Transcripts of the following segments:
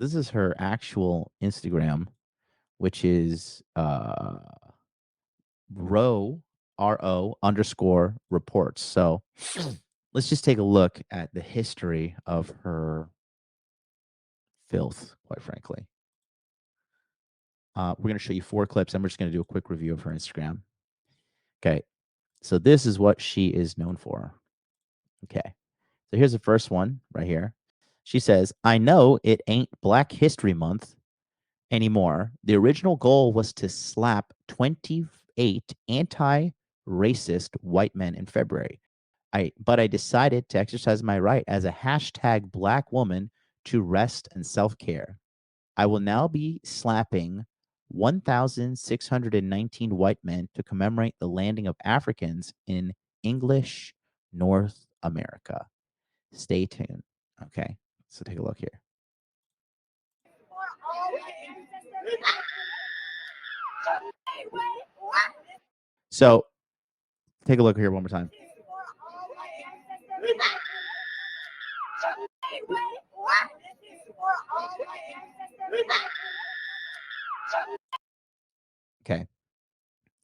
this is her actual Instagram, which is row RO _reports. So let's just take a look at the history of her filth, quite frankly. We're going to show you 4 clips, and we're just going to do a quick review of her Instagram. Okay, so this is what she is known for. Okay, so here's the first one right here. She says, I know it ain't Black History Month anymore. The original goal was to slap 28 anti-racist white men in February. But I decided to exercise my right as a hashtag Black woman to rest and self-care. I will now be slapping 1,619 white men to commemorate the landing of Africans in English North America. Stay tuned. Okay, so take a look here. So take a look here one more time. Okay.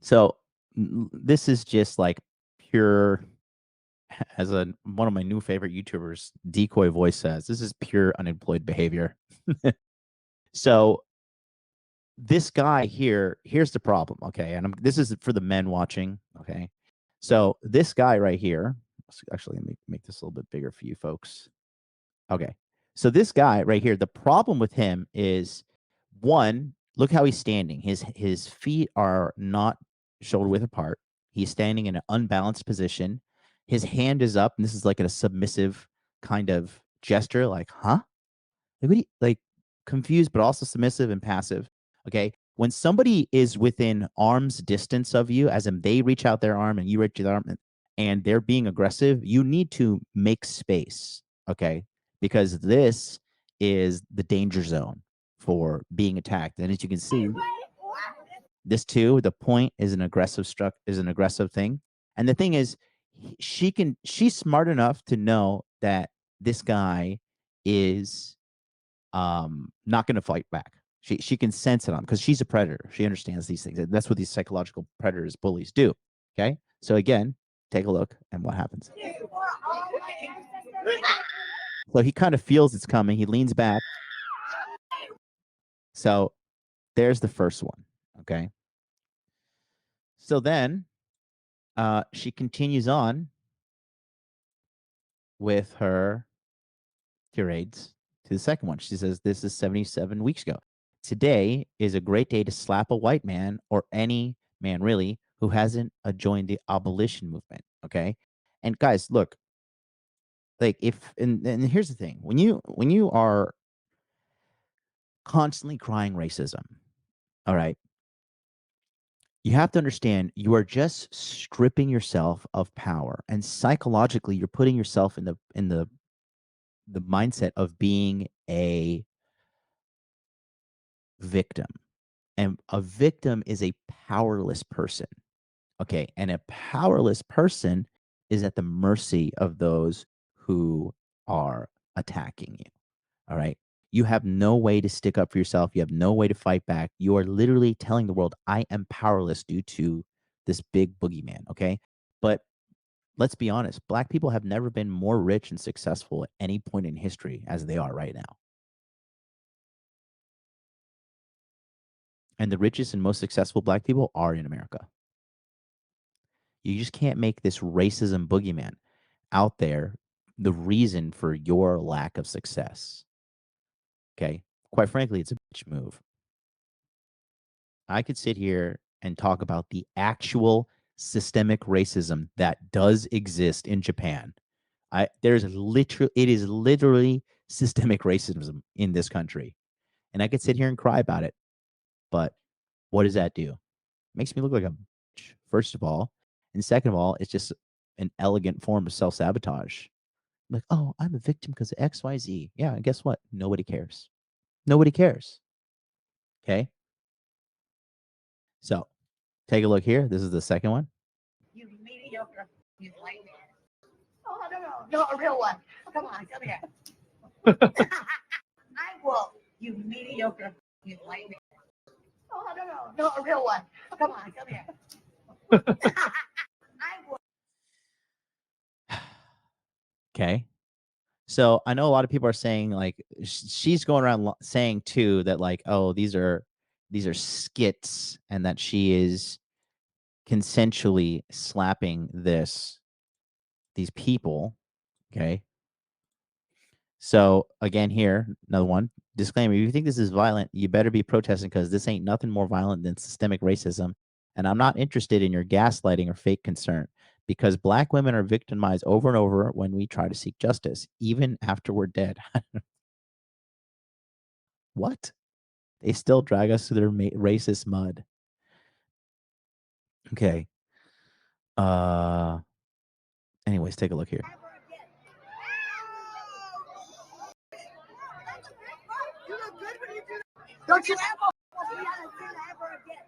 So this is just like pure, as one of my new favorite YouTubers, Decoy Voice says, this is pure unemployed behavior. So this guy here, here's the problem, okay? And this is for the men watching, okay? So this guy right here, actually, let me make this a little bit bigger for you folks. Okay. So this guy right here, the problem with him is, one, look how he's standing. His feet are not shoulder width apart. He's standing in an unbalanced position. His hand is up, and this is like a submissive kind of gesture, like, huh? Like confused, but also submissive and passive. Okay. When somebody is within arm's distance of you, as in they reach out their arm and you reach their arm and they're being aggressive, you need to make space. Okay. Because this is the danger zone for being attacked. And as you can see, this too, the point is an aggressive thing. And the thing is, she's smart enough to know that this guy is not going to fight back. She can sense it on because she's a predator. She understands these things. That's what these psychological predators, bullies do. Okay. So again, take a look and what happens. So he kind of feels it's coming. He leans back. So there's the first one. Okay. So then she continues on with her tirades to the second one. She says, this is 77 weeks ago. Today is a great day to slap a white man, or any man really, who hasn't joined the abolition movement. Okay. And guys, look, like and here's the thing, when you are constantly crying racism, all right, you have to understand you are just stripping yourself of power, and psychologically you're putting yourself in the mindset of being a victim. And a victim is a powerless person. Okay. And a powerless person is at the mercy of those who are attacking you. All right. You have no way to stick up for yourself. You have no way to fight back. You are literally telling the world, I am powerless due to this big boogeyman. Okay. But let's be honest, Black people have never been more rich and successful at any point in history as they are right now. And the richest and most successful Black people are in America. You just can't make this racism boogeyman out there the reason for your lack of success. Okay. Quite frankly, it's a bitch move. I could sit here and talk about the actual systemic racism that does exist in Japan. It is literally systemic racism in this country. And I could sit here and cry about it. But what does that do? It makes me look like a bitch, first of all. And second of all, it's just an elegant form of self-sabotage. Like, oh, I'm a victim because of XYZ. Yeah, and guess what? Nobody cares. Nobody cares. Okay. So take a look here. This is the second one. You mediocre, you white man. Oh, no, a real one. Come on, come here. I will You mediocre. You white man. Oh, no, a real one. Come on, come here. I will. Okay. So I know a lot of people are saying like she's going around saying too that like, oh, these are skits and that she is consensually slapping these people. Okay. So again, here, another one. Disclaimer, if you think this is violent, you better be protesting because this ain't nothing more violent than systemic racism. And I'm not interested in your gaslighting or fake concern because Black women are victimized over and over when we try to seek justice, even after we're dead. What? They still drag us through their racist mud. Okay. Anyways, take a look here. Don't you ever be on a thing ever again.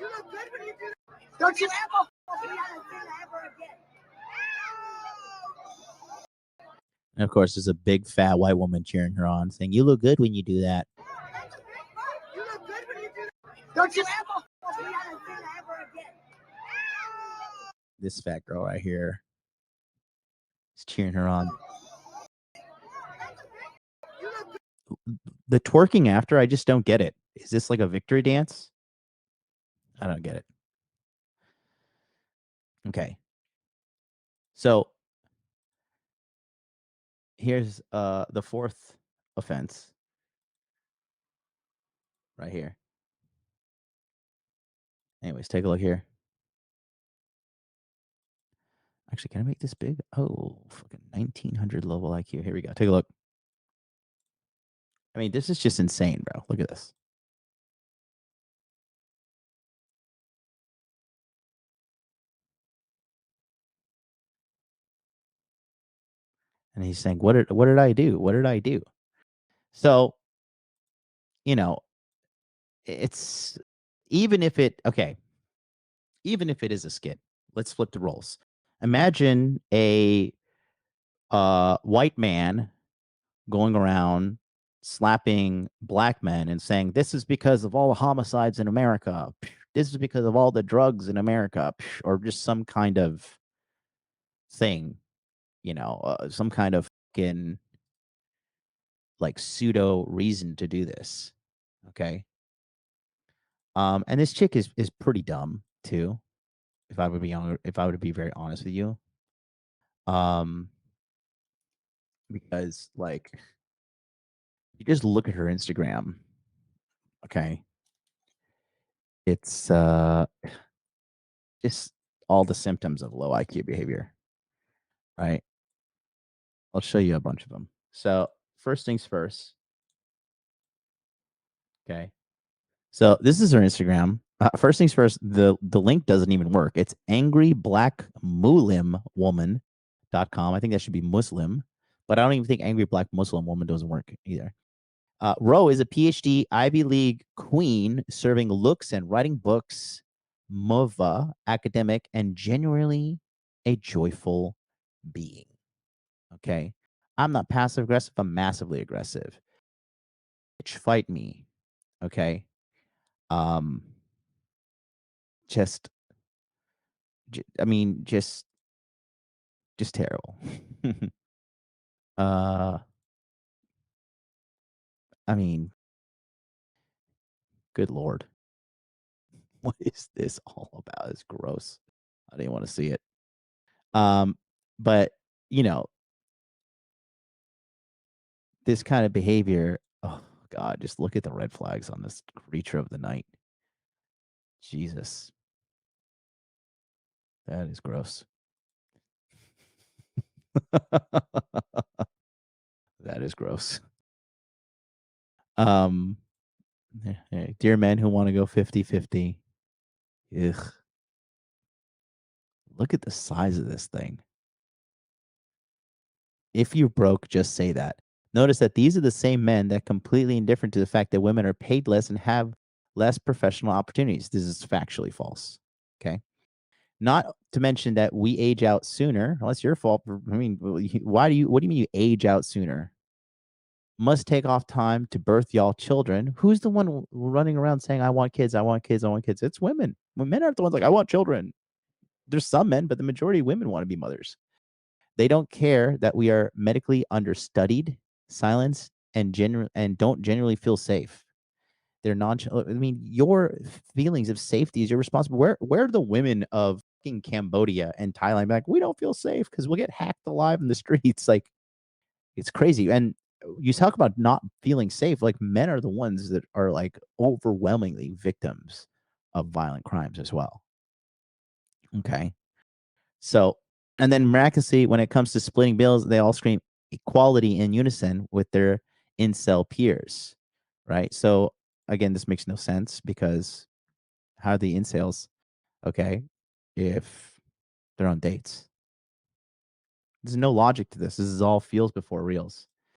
You look good when you do that. Don't you ever be on a thing ever again. And of course, there's a big fat white woman cheering her on, saying, "You look good when you do that." You look good when you do that. Don't you ever be on a thing ever again. This fat girl right here is cheering her on. The twerking after, I just don't get it. Is this like a victory dance? I don't get it. Okay. So here's the fourth offense right here. Anyways, take a look here. Actually, can I make this big? Oh, fucking 1900 level IQ. Here we go. Take a look. I mean, this is just insane, bro. Look at this. And he's saying, what did I do? What did I do? So, you know, it's even if it is a skit, let's flip the roles. Imagine a white man going around slapping Black men and saying, "This is because of all the homicides in America. This is because of all the drugs in America," or just some kind of thing, some kind of fucking like pseudo reason to do this. Okay. And this chick is pretty dumb too. If I would be very honest with you. Because like you just look at her Instagram, okay? It's just all the symptoms of low IQ behavior, right? I'll show you a bunch of them. So first things first, okay? So this is her Instagram. First things first, the link doesn't even work. It's angryblackmuslimwoman.com. I think that should be Muslim, but I don't even think angry black Muslim woman doesn't work either. Roe is a PhD Ivy League queen serving looks and writing books, mova, academic, and genuinely a joyful being. Okay. I'm not passive aggressive. I'm massively aggressive. Bitch, fight me. Okay. Just terrible. I mean, good Lord. What is this all about? It's gross. I didn't want to see it. But this kind of behavior, oh God, just look at the red flags on this creature of the night. Jesus. That is gross. That is gross. Dear men who want to go 50-50. Ugh. Look at the size of this thing. If you're broke, just say that. Notice that these are the same men that completely indifferent to the fact that women are paid less and have less professional opportunities. This is factually false. Okay. Not to mention that we age out sooner. Well, that's your fault. I mean, what do you mean you age out sooner? Must take off time to birth y'all children. Who's the one running around saying, I want kids, I want kids, I want kids? It's women. When men aren't the ones like, I want children. There's some men, but the majority of women want to be mothers. They don't care that we are medically understudied, silenced, and don't generally feel safe. They're nonchalant. I mean, your feelings of safety is your responsibility. Where are the women of fucking Cambodia and Thailand be like, we don't feel safe because we'll get hacked alive in the streets? Like, it's crazy. And you talk about not feeling safe. Like, men are the ones that are like overwhelmingly victims of violent crimes as well. Okay. So, and then miraculously, when it comes to splitting bills, they all scream equality in unison with their incel peers, right? So, again, this makes no sense because how are the incels okay if they're on dates? There's no logic to this. This is all feels before reals.